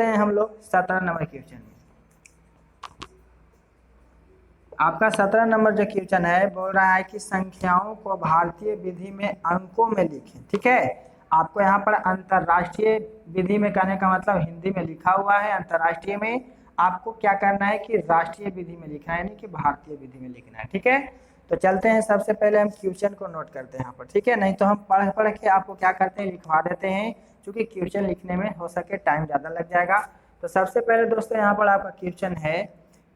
हैं हम लोग 17 नंबर क्वेश्चन में। आपका 17 नंबर जो क्वेश्चन है बोल रहा है कि संख्याओं को भारतीय विधि में अंकों में लिखें। ठीक है, आपको यहाँ पर अंतरराष्ट्रीय विधि में कहने का मतलब हिंदी में लिखा हुआ है, अंतरराष्ट्रीय में आपको क्या करना है कि राष्ट्रीय विधि में लिखना है, यानी कि भारतीय विधि में लिखना है। ठीक है, तो चलते हैं, सबसे पहले हम क्वेश्चन को नोट करते हैं यहाँ पर। ठीक है, नहीं तो हम पढ़ पढ़ के आपको क्या करते हैं, लिखवा देते हैं, क्योंकि क्वेश्चन लिखने में हो सके टाइम ज़्यादा लग जाएगा। तो सबसे पहले दोस्तों यहाँ पर आपका क्वेश्चन है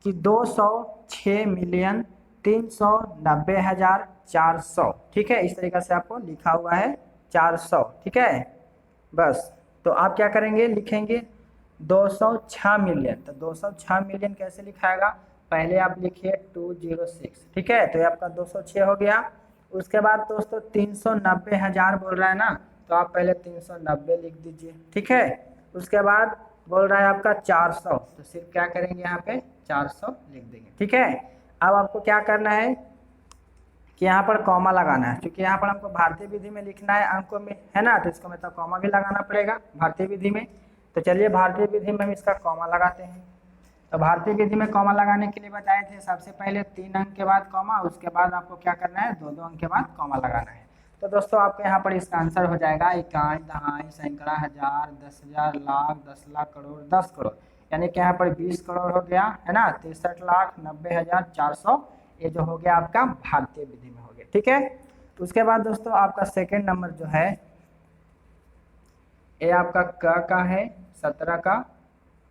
कि 206,390,400। ठीक है, इस तरीके से आपको लिखा हुआ है 400। ठीक है, बस तो आप क्या करेंगे, लिखेंगे 206 मिलियन। तो 206 मिलियन कैसे लिखाएगा, पहले आप लिखिए 206। ठीक है, तो ये आपका 206 हो गया। उसके बाद दोस्तों 390,000 बोल रहा है ना, तो आप पहले 390 लिख दीजिए। ठीक है, उसके बाद बोल रहा है आपका 400, तो सिर्फ क्या करेंगे यहाँ पे 400 लिख देंगे। ठीक है, अब आपको क्या करना है कि यहाँ पर कॉमा लगाना है, क्योंकि यहाँ पर हमको भारतीय विधि में लिखना है अंकों में, है ना, तो इसको मतलब कॉमा भी लगाना पड़ेगा भारतीय विधि में। तो चलिए भारतीय विधि में हम इसका कॉमा लगाते हैं। तो भारतीय विधि में कॉमा लगाने के लिए बताए थे, सबसे पहले 3 अंक के बाद कॉमा, उसके बाद आपको क्या करना है, 2-2 अंक के बाद कॉमा लगाना है। तो दोस्तों आपको यहाँ पर इसका आंसर हो जाएगा इकाई, दहाई, सैकड़ा, हजार, 10,000, लाख, 10 लाख, करोड़, 10 करोड़, यानी कि यहाँ पर 20 करोड़ हो गया, है ना, 63,90,400। ये जो हो गया आपका भारतीय विधि में हो गया। ठीक है, तो उसके बाद दोस्तों आपका सेकेंड नंबर जो है ये आपका क का है 17 का।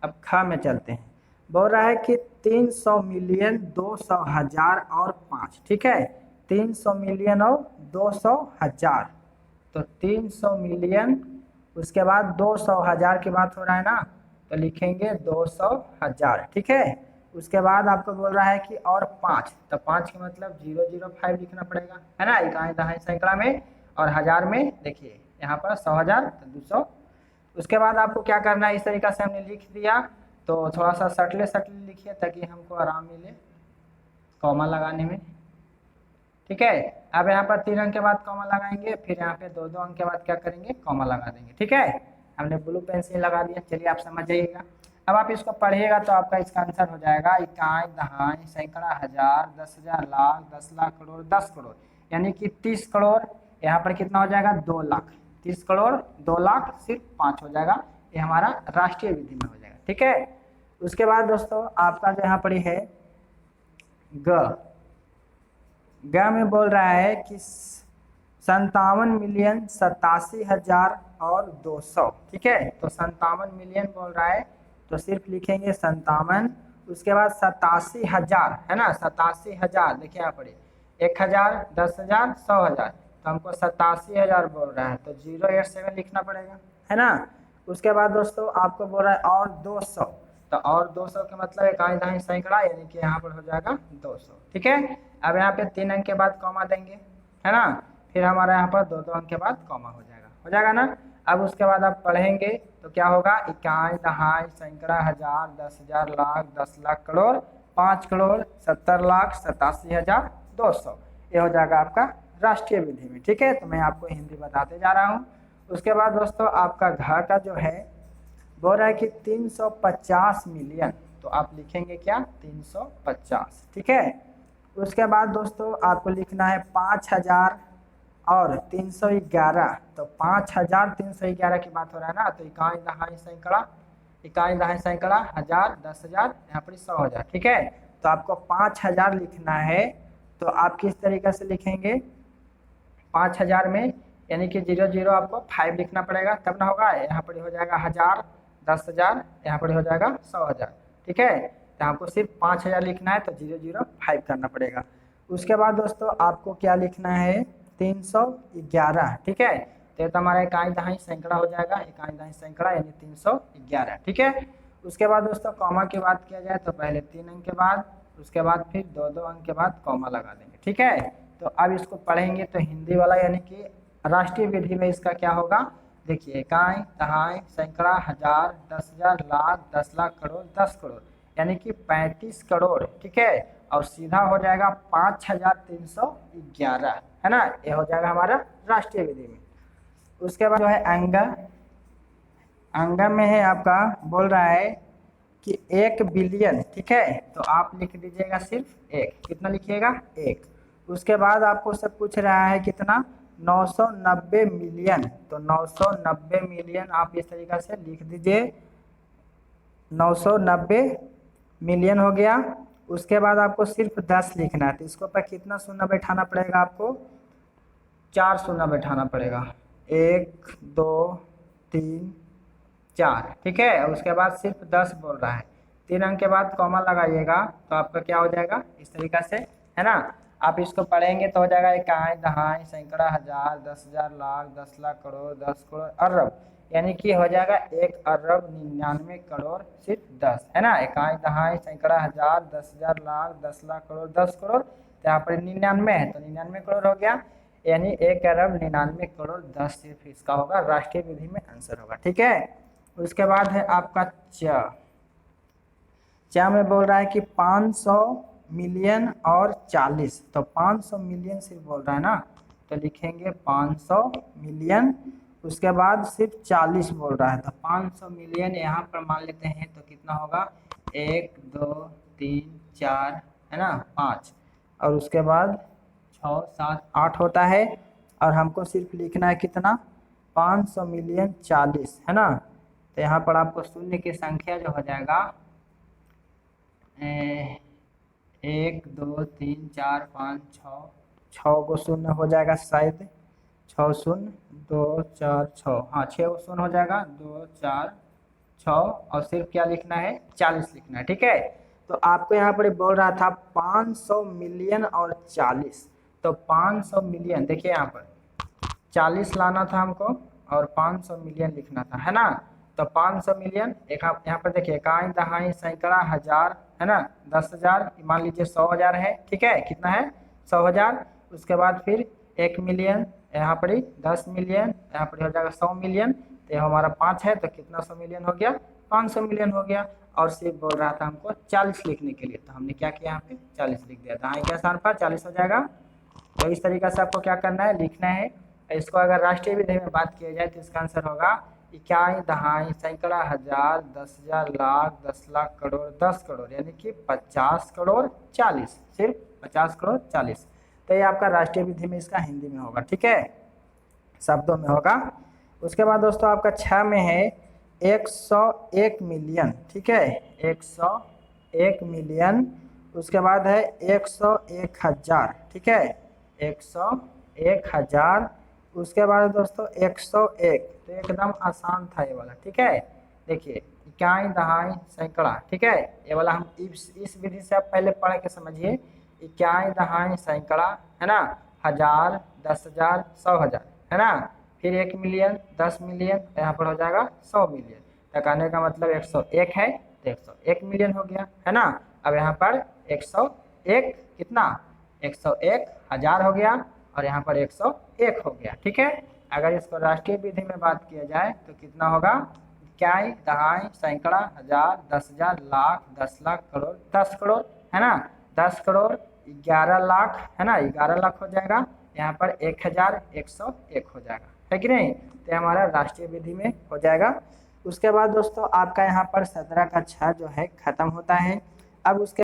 अब ख में चलते हैं, बोल रहा है कि 300 मिलियन 200 हजार और 5। ठीक है, 300 मिलियन और 200 हजार, तो 300 मिलियन, उसके बाद 200 हजार की बात हो रहा है ना, तो लिखेंगे 200 हजार। ठीक है, उसके बाद आपको बोल रहा है कि और 5, तो 5 के मतलब 005 लिखना पड़ेगा, है ना, इकाई, दहाई, सैकड़ा में, और हजार में देखिए यहाँ पर 100,000, तो 200। उसके बाद आपको क्या करना है, इस तरीका से हमने लिख दिया, तो थोड़ा सा सटले सटले लिखिए ताकि हमको आराम मिले कॉमा लगाने में। ठीक है, अब यहाँ पर 3 अंक के बाद कॉमा लगाएंगे, फिर यहाँ पे 2-2 अंक के बाद क्या करेंगे, कॉमा लगा देंगे। ठीक है, हमने ब्लू पेन से लगा दिया, चलिए आप समझ जाइएगा। अब आप इसको पढ़िएगा तो आपका इसका आंसर हो जाएगा इकाई, दहाई, सैकड़ा, हजार, 10,000, लाख, 10 लाख, करोड़, 10 करोड़, यानी कि 30 करोड़। यहाँ पर कितना हो जाएगा, 2 लाख। 30 करोड़ 2 लाख सिर्फ 5 हो जाएगा, ये हमारा राष्ट्रीय विधि में हो जाएगा। ठीक है, उसके बाद दोस्तों आपका जो यहाँ पर है ग में बोल रहा है कि 57,87,000 और 200। ठीक है, तो 57 मिलियन बोल रहा है, तो सिर्फ लिखेंगे 57। उसके बाद 87,000, है ना, 87,000, देखिए यहाँ पर 1,000, 10,000, 100,000, तो हमको 87,000 बोल रहा है, तो 087 लिखना पड़ेगा, है ना। उसके बाद दोस्तों आपको बोल रहा है और 200, तो और 200 के मतलब इकाई, दहाई, सैकड़ा, यानी कि यहाँ पर हो जाएगा 200। ठीक है, अब यहाँ पे 3 अंक के बाद कॉमा देंगे, है ना, फिर हमारा यहाँ पर 2-2 अंक के बाद कॉमा हो जाएगा ना। अब उसके बाद आप पढ़ेंगे तो क्या होगा, इकाई, दहाई, सैकड़ा, हजार, 10,000, लाख, 10 लाख, करोड़, 5 करोड़, 70 लाख, 87,000, 200। ये हो जाएगा आपका राष्ट्रीय विधि में। ठीक है, तो मैं आपको हिंदी बताते जा रहा हूँ। उसके बाद दोस्तों आपका घ का जो है बोल रहा है कि 350 मिलियन, तो आप लिखेंगे क्या, 350। ठीक है, उसके बाद दोस्तों आपको लिखना है 5,000 और 311, तो 5,311 की बात हो रहा है ना, तो इकाई, दहाई, सैकड़ा, इकाई, दहाई, सैकड़ा, हजार, 10,000, यहाँ पर 100,000। ठीक है, तो आपको 5,000 लिखना है, तो आप किस तरीके से लिखेंगे, 5,000 में यानी कि 00 आपको 5 लिखना पड़ेगा, तब ना होगा, यहाँ पर हो जाएगा हजार, 10,000, यहाँ पर हो जाएगा 100,000। ठीक है, तो आपको सिर्फ 5,000 लिखना है, तो 005 करना पड़ेगा। उसके बाद दोस्तों आपको क्या लिखना है, 311। ठीक है, तो हमारा इकाई, दहाई, सैकड़ा हो जाएगा, इकाई, दहाई, सैकड़ा, यानी 311। ठीक है, उसके बाद दोस्तों कॉमा की बात किया जाए तो पहले 3 अंक के बाद, उसके बाद फिर 2-2 अंक के बाद कॉमा लगा देंगे। ठीक है, तो अब इसको पढ़ेंगे तो हिंदी वाला यानी कि राष्ट्रीय विधि में इसका क्या होगा, देखिए इकाई, दहाई, सैकड़ा, हजार, 10,000, लाख, 10 लाख, करोड़, 10 करोड़, यानी कि 35 करोड़। ठीक है, और सीधा हो जाएगा 5,311, है ना, ये हो जाएगा हमारा राष्ट्रीय विधि में। उसके बाद जो है अंगम में है आपका, बोल रहा है कि 1 बिलियन, ठीक है, तो आप लिख दीजिएगा सिर्फ एक, कितना लिखिएगा, एक। उसके बाद आपको सब पूछ रहा है कितना, 990 मिलियन, तो 990 मिलियन आप इस तरीका से लिख दीजिए, 990 मिलियन हो गया। उसके बाद आपको सिर्फ 10 लिखना है, तो इसके ऊपर कितना शून्य बैठाना पड़ेगा आपको, 4 शून्य बैठाना पड़ेगा, 1 2 3 4, ठीक है। उसके बाद सिर्फ 10 बोल रहा है, 3 अंक के बाद कॉमा लगाइएगा, तो आपका क्या हो जाएगा, इस तरीका से, है ना। आप इसको पढ़ेंगे तो हो जाएगा इकाई, दहाई, सैकड़ा, हजार, 10,000, लाख, 10 लाख, करोड़, 10 करोड़, अरब, यानी कि हो जाएगा 1 अरब 99 करोड़ सिर्फ 10, है ना। इकाई, दहाई, सैकड़ा, हजार, 10,000, लाख, 10 लाख, करोड़, 10 करोड़, तो यहाँ पर 99 है तो 99 करोड़ हो गया, यानी 1 अरब 99 करोड़ 10 सिर्फ इसका होगा, राष्ट्रीय विधि में आंसर होगा, ठीक है। उसके बाद है आपका च में बोल रहा है कि 500 मिलियन और 40, तो 500 मिलियन सिर्फ बोल रहा है ना, तो लिखेंगे 500 मिलियन। उसके बाद सिर्फ 40 बोल रहा है, तो 500 मिलियन यहाँ पर मान लेते हैं, तो कितना होगा, 1 2 3 4, है ना, 5, और उसके बाद 6 7 8 होता है, और हमको सिर्फ लिखना है कितना, 500 मिलियन 40, है ना। तो यहाँ पर आपको शून्य की संख्या जो हो जाएगा 1 2 3 4 5 6 को शून्य हो जाएगा शायद, 6 शून्य 2 4 6, हाँ 6 को शून्य हो जाएगा, 2 4 6, और सिर्फ क्या लिखना है, 40 लिखना है, ठीक है। तो आपको यहाँ पर बोल रहा था 500 मिलियन और 40, तो 500 मिलियन, देखिए यहाँ पर 40 लाना था हमको और 500 मिलियन लिखना था, है ना। तो 500 मिलियन, एक आप यहाँ पर देखिए, इकाई, दहाई, सैकड़ा, हजार, है ना, 10,000, मान लीजिए 100,000 है, ठीक है, कितना है, 100,000। उसके बाद फिर 1 मिलियन, यहाँ पर ही 10 मिलियन, यहाँ पर हो जाएगा 100 मिलियन, तो हमारा 5 है, तो कितना 100 मिलियन हो गया, 500 मिलियन हो गया। और सिर्फ बोल रहा था हमको 40 लिखने के लिए, तो हमने क्या किया, यहाँ पे 40 लिख दिया, दहाई के स्थान पर 40 हो जाएगा। तो इस तरीके से आपको क्या करना है, लिखना है। इसको अगर राष्ट्रीय विधि में बात किया जाए तो इसका आंसर होगा इकाई, दहाई, सैकड़ा, हजार, 10,000, लाख, 10 लाख, करोड़, 10 करोड़, यानी कि 50 करोड़ 40, सिर्फ 50 करोड़ 40। तो ये आपका राष्ट्रीय विधि में इसका हिंदी में होगा, ठीक है, शब्दों में होगा। उसके बाद दोस्तों आपका 6 में है 101 मिलियन, ठीक है, 101 मिलियन। उसके बाद है 101,000, ठीक है, 101,000। उसके बाद दोस्तों 101, तो एकदम आसान था ये वाला, ठीक है। देखिए इकाई, दहाई, सैकड़ा, ठीक है, ये वाला हम इस विधि से आप पहले पढ़ के समझिए, इकाई, दहाई, सैकड़ा, है ना, हजार, 10,000, 100,000, है ना, फिर 1 मिलियन, 10 मिलियन, यहाँ पर हो जाएगा 100 मिलियन, तो कहने का मतलब 101 है, तो 101 मिलियन हो गया, है ना। अब यहाँ पर 101 कितना, 101,000 हो गया, और यहाँ पर 101 हो गया, ठीक है। अगर इसको राष्ट्रीय विधि में बात किया जाए तो कितना होगा, इकाई, दहाई, सैकड़ा, हजार, 10,000, लाख, 10 लाख, करोड़, 10 करोड़, है ना, 10 करोड़ 11 लाख, है ना, 11 लाख हो जाएगा, यहाँ पर 1,101 हो जाएगा, है कि नहीं। तो हमारा राष्ट्रीय विधि में हो जाएगा। उसके बाद दोस्तों आपका यहाँ पर 17 का 6 जो है खत्म होता है। अब उसके